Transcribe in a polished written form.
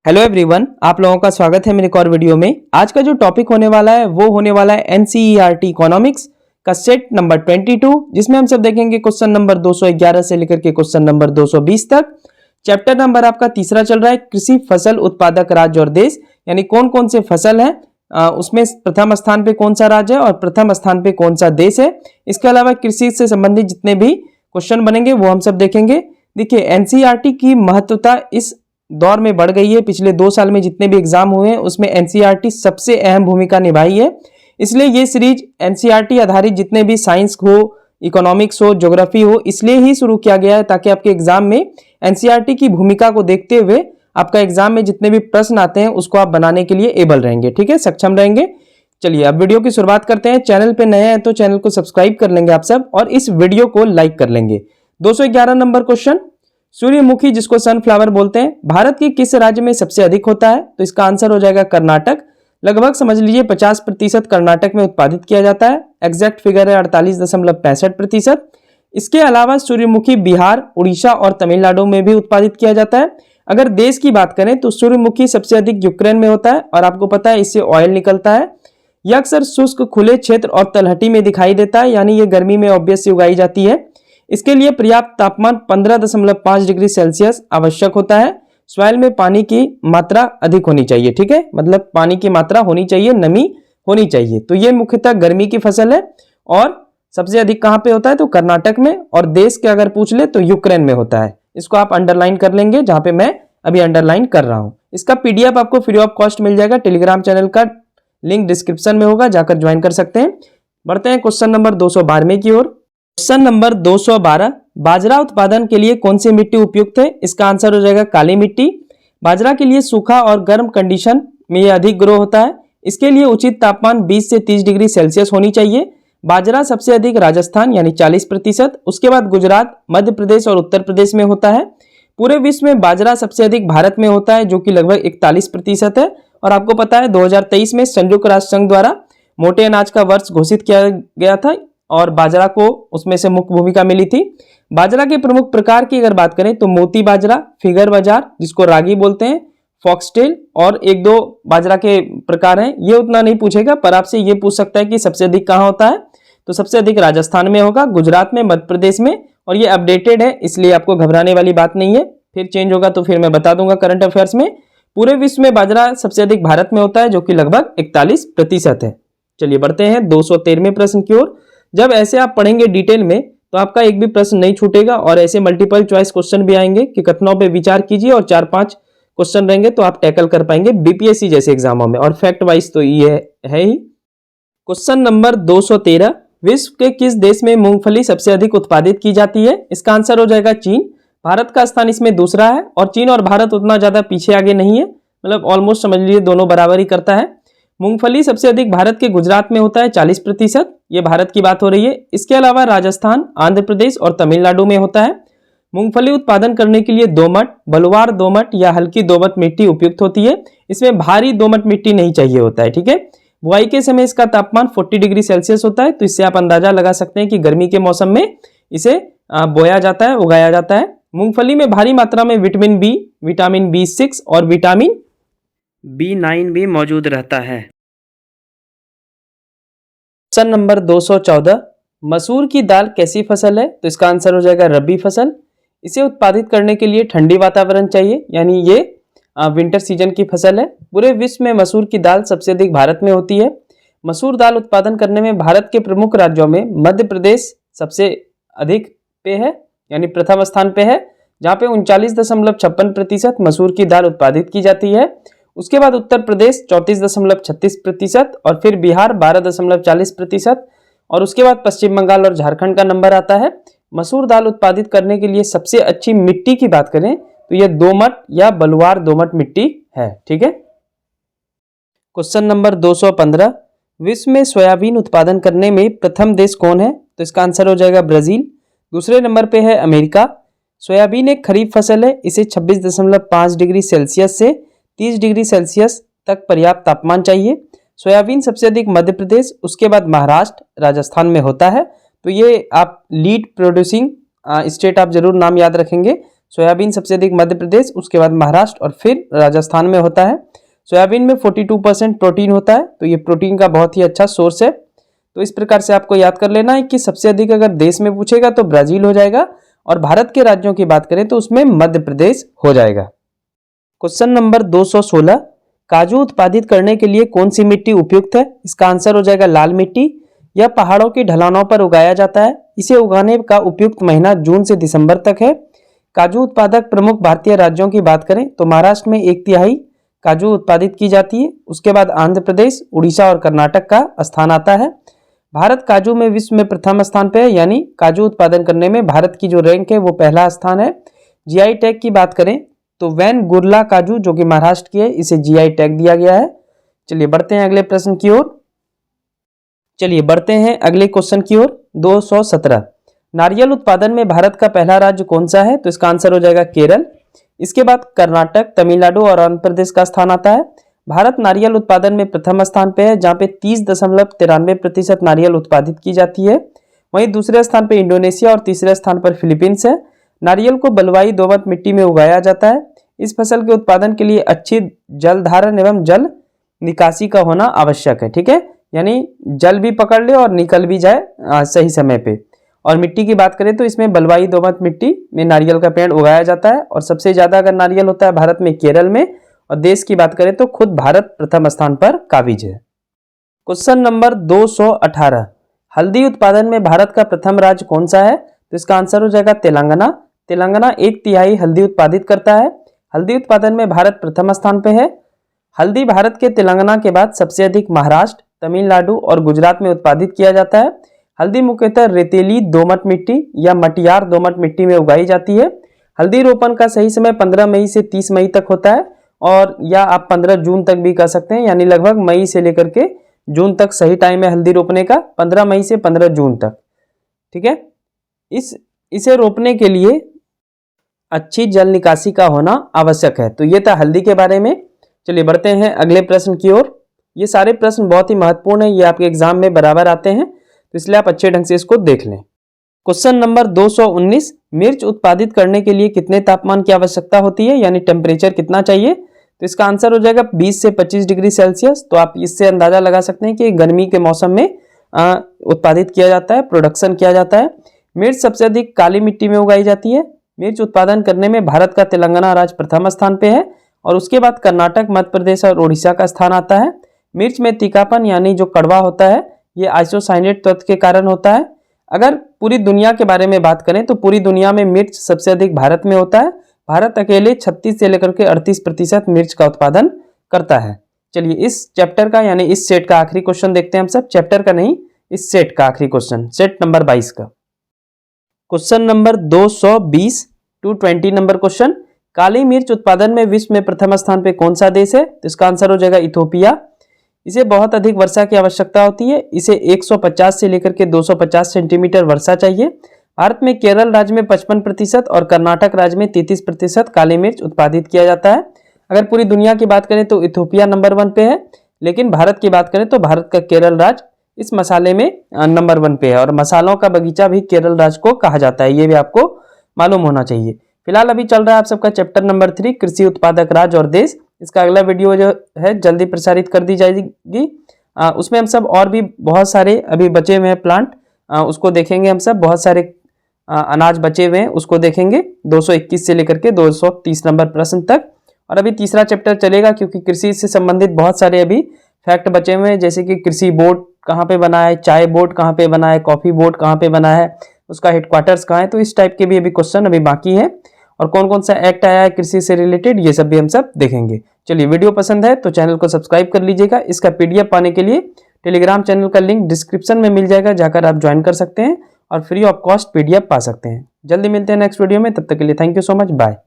Hello everyone, आप लोगों का स्वागत है मेरे एक और वीडियो में। आज का जो टॉपिक होने वाला है वो होने वाला है एनसीईआरटी इकोनॉमिक्स का सेट नंबर 22, जिसमें हम सब देखेंगे क्वेश्चन नंबर 211 से लेकर के क्वेश्चन नंबर 220 तक। चैप्टर नंबर आपका तीसरा चल रहा है कृषि फसल उत्पादक राज्य और देश, यानी कौन कौन से फसल है, उसमें प्रथम स्थान पे कौन सा राज्य है और प्रथम स्थान पे कौन सा देश है। इसके अलावा कृषि से संबंधित जितने भी क्वेश्चन बनेंगे वो हम सब देखेंगे। देखिए, एनसीईआरटी की महत्वता इस दौर में बढ़ गई है। पिछले 2 साल में जितने भी एग्जाम हुए हैं उसमें एनसीईआरटी सबसे अहम भूमिका निभाई है। इसलिए ये सीरीज एनसीईआरटी आधारित जितने भी साइंस हो, इकोनॉमिक्स हो, ज्योग्राफी हो, इसलिए ही शुरू किया गया है ताकि आपके एग्जाम में एनसीईआरटी की भूमिका को देखते हुए आपका एग्जाम में जितने भी प्रश्न आते हैं उसको आप बनाने के लिए एबल रहेंगे, ठीक है, सक्षम रहेंगे। चलिए अब वीडियो की शुरुआत करते हैं। चैनल पे नए हैं तो चैनल को सब्सक्राइब कर लेंगे आप सब और इस वीडियो को लाइक कर लेंगे। 211 नंबर क्वेश्चन, सूर्यमुखी जिसको सनफ्लावर बोलते हैं, भारत के किस राज्य में सबसे अधिक होता है? तो इसका आंसर हो जाएगा कर्नाटक। लगभग समझ लीजिए 50% कर्नाटक में उत्पादित किया जाता है। एग्जैक्ट फिगर है 48.65%। इसके अलावा सूर्यमुखी बिहार, उड़ीसा और तमिलनाडु में भी उत्पादित किया जाता है। अगर देश की बात करें तो सूर्यमुखी सबसे अधिक यूक्रेन में होता है और आपको पता है इससे ऑयल निकलता है। यह अक्सर शुष्क खुले क्षेत्र और तलहटी में दिखाई देता है, यानी ये गर्मी में ऑब्वियसली उगाई जाती है। इसके लिए पर्याप्त तापमान 15.5 डिग्री सेल्सियस आवश्यक होता है। सॉइल में पानी की मात्रा अधिक होनी चाहिए, ठीक है, मतलब पानी की मात्रा होनी चाहिए, नमी होनी चाहिए। तो ये मुख्यतः गर्मी की फसल है और सबसे अधिक कहाँ पे होता है? तो कर्नाटक में। और देश के अगर पूछ ले तो यूक्रेन में होता है। इसको आप अंडरलाइन कर लेंगे जहां पे मैं अभी अंडरलाइन कर रहा हूं। इसका पीडीएफ आपको फ्री ऑफ कॉस्ट मिल जाएगा। टेलीग्राम चैनल का लिंक डिस्क्रिप्शन में होगा, जाकर ज्वाइन कर सकते हैं। बढ़ते हैं क्वेश्चन नंबर 212 की ओर। क्वेश्चन नंबर 212, बाजरा उत्पादन के लिए कौन सी मिट्टी उपयुक्त है? इसका आंसर हो जाएगा काली मिट्टी। बाजरा के लिए सूखा और गर्म कंडीशन में यह अधिक ग्रो होता है। इसके लिए उचित तापमान 20 से 30 डिग्री सेल्सियस होनी चाहिए। बाजरा सबसे अधिक राजस्थान यानी 40%, उसके बाद गुजरात, मध्य प्रदेश और उत्तर प्रदेश में होता है। पूरे विश्व में बाजरा सबसे अधिक भारत में होता है जो कि लगभग 41% है। और आपको पता है 2023 में संयुक्त राष्ट्र संघ द्वारा मोटे अनाज का वर्ष घोषित किया गया था और बाजरा को उसमें से मुख्य भूमिका मिली थी। बाजरा के प्रमुख प्रकार की अगर बात करें तो मोती बाजरा, फिगर बाजार जिसको रागी बोलते हैं, फॉक्सटेल और 1-2 बाजरा के प्रकार हैं। ये उतना नहीं पूछेगा पर आपसे ये पूछ सकता है कि सबसे अधिक कहाँ होता है। तो सबसे अधिक राजस्थान में होगा, गुजरात में, मध्य प्रदेश में। और ये अपडेटेड है इसलिए आपको घबराने वाली बात नहीं है। फिर चेंज होगा तो फिर मैं बता दूंगा करंट अफेयर्स में। पूरे विश्व में बाजरा सबसे अधिक भारत में होता है जो कि लगभग 41% है। चलिए बढ़ते हैं 213वें प्रश्न की ओर। जब ऐसे आप पढ़ेंगे डिटेल में तो आपका एक भी प्रश्न नहीं छूटेगा और ऐसे मल्टीपल चॉइस क्वेश्चन भी आएंगे कि कथनों पे विचार कीजिए और 4-5 क्वेश्चन रहेंगे तो आप टैकल कर पाएंगे बीपीएससी जैसे एग्जामों में। और फैक्ट वाइज तो ये है ही। क्वेश्चन नंबर 213, विश्व के किस देश में मूंगफली सबसे अधिक उत्पादित की जाती है? इसका आंसर हो जाएगा चीन। भारत का स्थान इसमें दूसरा है और चीन और भारत उतना ज्यादा पीछे आगे नहीं है, मतलब ऑलमोस्ट समझ लीजिए दोनों बराबर ही करता है। मूंगफली सबसे अधिक भारत के गुजरात में होता है 40%, ये भारत की बात हो रही है। इसके अलावा राजस्थान, आंध्र प्रदेश और तमिलनाडु में होता है। मूंगफली उत्पादन करने के लिए दोमट, बलुआर दोमट या हल्की दोमट मिट्टी उपयुक्त होती है। इसमें भारी दोमट मिट्टी नहीं चाहिए होता है, ठीक है। बुआई के समय इसका तापमान 40 डिग्री सेल्सियस होता है, तो इससे आप अंदाजा लगा सकते हैं कि गर्मी के मौसम में इसे बोया जाता है, उगाया जाता है। मूंगफली में भारी मात्रा में विटामिन बी, विटामिन B6 और विटामिन B9 भी मौजूद रहता है। क्वेश्चन नंबर 214, मसूर की दाल कैसी फसल है? तो इसका आंसर हो जाएगा रबी फसल। इसे उत्पादित करने के लिए ठंडी वातावरण चाहिए, यानी ये विंटर सीजन की फसल है। पूरे विश्व में मसूर की दाल सबसे अधिक भारत में होती है। मसूर दाल उत्पादन करने में भारत के प्रमुख राज्यों में मध्य प्रदेश सबसे अधिक पे है, यानी प्रथम स्थान पे है, जहाँ पे 39.56% मसूर की दाल उत्पादित की जाती है। उसके बाद उत्तर प्रदेश 34.36% और फिर बिहार 12.40% और उसके बाद पश्चिम बंगाल और झारखंड का नंबर आता है। मसूर दाल उत्पादित करने के लिए सबसे अच्छी मिट्टी की बात करें तो यह दोमट या बलुआर दोमट मिट्टी है, ठीक है। क्वेश्चन नंबर 215, विश्व में सोयाबीन उत्पादन करने में प्रथम देश कौन है? तो इसका आंसर हो जाएगा ब्राजील। दूसरे नंबर पे है अमेरिका। सोयाबीन एक खरीफ फसल है। इसे 26.5 डिग्री सेल्सियस से 30 डिग्री सेल्सियस तक पर्याप्त तापमान चाहिए। सोयाबीन सबसे अधिक मध्य प्रदेश, उसके बाद महाराष्ट्र, राजस्थान में होता है। तो ये आप लीड प्रोड्यूसिंग स्टेट आप जरूर नाम याद रखेंगे। सोयाबीन सबसे अधिक मध्य प्रदेश, उसके बाद महाराष्ट्र और फिर राजस्थान में होता है। सोयाबीन में 42% प्रोटीन होता है, तो ये प्रोटीन का बहुत ही अच्छा सोर्स है। तो इस प्रकार से आपको याद कर लेना है कि सबसे अधिक अगर देश में पूछेगा तो ब्राजील हो जाएगा, और भारत के राज्यों की बात करें तो उसमें मध्य प्रदेश हो जाएगा। क्वेश्चन नंबर 216, काजू उत्पादित करने के लिए कौन सी मिट्टी उपयुक्त है? इसका आंसर हो जाएगा लाल मिट्टी। यह पहाड़ों की ढलानों पर उगाया जाता है। इसे उगाने का उपयुक्त महीना जून से दिसंबर तक है। काजू उत्पादक प्रमुख भारतीय राज्यों की बात करें तो महाराष्ट्र में 1/3 काजू उत्पादित की जाती है। उसके बाद आंध्र प्रदेश, उड़ीसा और कर्नाटक का स्थान आता है। भारत काजू में विश्व में प्रथम स्थान पे है, यानी काजू उत्पादन करने में भारत की जो रैंक है वो पहला स्थान है। जीआई टैग की बात करें तो वैन गुरला काजू जो कि महाराष्ट्र की है, इसे जीआई टैग दिया गया है। चलिए बढ़ते हैं अगले प्रश्न की ओर। चलिए बढ़ते हैं अगले क्वेश्चन की ओर। 217, नारियल उत्पादन में भारत का पहला राज्य कौन सा है? तो इसका आंसर हो जाएगा केरल। इसके बाद कर्नाटक, तमिलनाडु और आंध्र प्रदेश का स्थान आता है। भारत नारियल उत्पादन में प्रथम स्थान पे है, जहां पे 30.93% नारियल उत्पादित की जाती है। वहीं दूसरे स्थान पे इंडोनेशिया और तीसरे स्थान पर फिलीपींस है। नारियल को बलुआई दोमट मिट्टी में उगाया जाता है। इस फसल के उत्पादन के लिए अच्छी जल धारण एवं जल निकासी का होना आवश्यक है। ठीक है, यानी जल भी पकड़ ले और निकल भी जाए सही समय पे। और मिट्टी की बात करें तो इसमें बलुआई दोमट मिट्टी में नारियल का पेड़ उगाया जाता है, और सबसे ज्यादा अगर नारियल होता है भारत में केरल में। और देश की बात करें तो खुद भारत प्रथम स्थान पर काबिज है। क्वेश्चन नंबर 218, हल्दी उत्पादन में भारत का प्रथम राज्य कौन सा है? तो इसका आंसर हो जाएगा तेलंगाना। तेलंगाना 1/3 हल्दी उत्पादित करता है। हल्दी उत्पादन में भारत प्रथम स्थान पे है। हल्दी भारत के तेलंगाना के बाद सबसे अधिक महाराष्ट्र, तमिलनाडु और गुजरात में उत्पादित किया जाता है। हल्दी मुख्यतः रेतीली दोमट मिट्टी या मटियार दोमट मिट्टी में उगाई जाती है। हल्दी रोपण का सही समय 15 मई से 30 मई तक होता है, और या आप 15 जून तक भी कर सकते हैं, यानी लगभग मई से लेकर के जून तक सही टाइम है हल्दी रोपने का, 15 मई से 15 जून तक। ठीक है, इसे रोपने के लिए अच्छी जल निकासी का होना आवश्यक है। तो ये था हल्दी के बारे में। चलिए बढ़ते हैं अगले प्रश्न की ओर। ये सारे प्रश्न बहुत ही महत्वपूर्ण है, ये आपके एग्जाम में बराबर आते हैं, तो इसलिए आप अच्छे ढंग से इसको देख लें। क्वेश्चन नंबर 219, मिर्च उत्पादित करने के लिए कितने तापमान की आवश्यकता होती है, यानी टेम्परेचर कितना चाहिए? तो इसका आंसर हो जाएगा 20 से 25 डिग्री सेल्सियस। तो आप इससे अंदाजा लगा सकते हैं कि गर्मी के मौसम में उत्पादित किया जाता है, प्रोडक्शन किया जाता है। मिर्च सबसे अधिक काली मिट्टी में उगाई जाती है। मिर्च उत्पादन करने में भारत का तेलंगाना राज्य प्रथम स्थान पे है, और उसके बाद कर्नाटक, मध्य प्रदेश और उड़ीसा का स्थान आता है। मिर्च में तीखापन यानी जो कड़वा होता है, ये आइसोसाइनेट तत्व के कारण होता है। अगर पूरी दुनिया के बारे में बात करें तो पूरी दुनिया में मिर्च सबसे अधिक भारत में होता है। भारत अकेले 36 से लेकर के 38% मिर्च का उत्पादन करता है। चलिए इस चैप्टर का यानी इस सेट का आखिरी क्वेश्चन देखते हैं हम सब। चैप्टर का नहीं, इस सेट का आखिरी क्वेश्चन, सेट नंबर 22 का question number 220 to 20 number question. काली मिर्च उत्पादन में विश्व में प्रथम स्थान पे कौन सा देश है? तो इसका आंसर हो जाएगा इथोपिया। इसे बहुत अधिक वर्षा की आवश्यकता होती है। इसे 150 से लेकर के 250 सेंटीमीटर वर्षा चाहिए। भारत में केरल राज्य में 55% और कर्नाटक राज्य में 33% काली मिर्च उत्पादित किया जाता है। अगर पूरी दुनिया की बात करें तो इथोपिया नंबर 1 पे है, लेकिन भारत की बात करें तो भारत का केरल राज्य इस मसाले में नंबर 1 पे है, और मसालों का बगीचा भी केरल राज्य को कहा जाता है, ये भी आपको मालूम होना चाहिए। फिलहाल अभी चल रहा है आप सबका चैप्टर नंबर 3, कृषि उत्पादक राज्य और देश। इसका अगला वीडियो जो है जल्दी प्रसारित कर दी जाएगी। उसमें हम सब और भी बहुत सारे अभी बचे हुए हैं प्लांट, उसको देखेंगे हम सब। बहुत सारे अनाज बचे हुए हैं, उसको देखेंगे 221 से लेकर के 230 नंबर प्रश्न तक। और अभी तीसरा चैप्टर चलेगा, क्योंकि कृषि से संबंधित बहुत सारे अभी फैक्ट बचे हुए हैं, जैसे कि कृषि बोर्ड कहाँ पे बना है, चाय बोर्ड कहाँ पे बना है, कॉफी बोर्ड कहाँ पे बना है, उसका हेडक्वार्टर्स कहाँ है। तो इस टाइप के भी अभी क्वेश्चन अभी बाकी है, और कौन कौन सा एक्ट आया है कृषि से रिलेटेड, ये सब भी हम सब देखेंगे। चलिए वीडियो पसंद है तो चैनल को सब्सक्राइब कर लीजिएगा। इसका पीडीएफ पाने के लिए टेलीग्राम चैनल का लिंक डिस्क्रिप्शन में मिल जाएगा, जाकर आप ज्वाइन कर सकते हैं और फ्री ऑफ कॉस्ट पीडीएफ पा सकते हैं। जल्दी मिलते हैं नेक्स्ट वीडियो में, तब तक के लिए thank you so much, bye.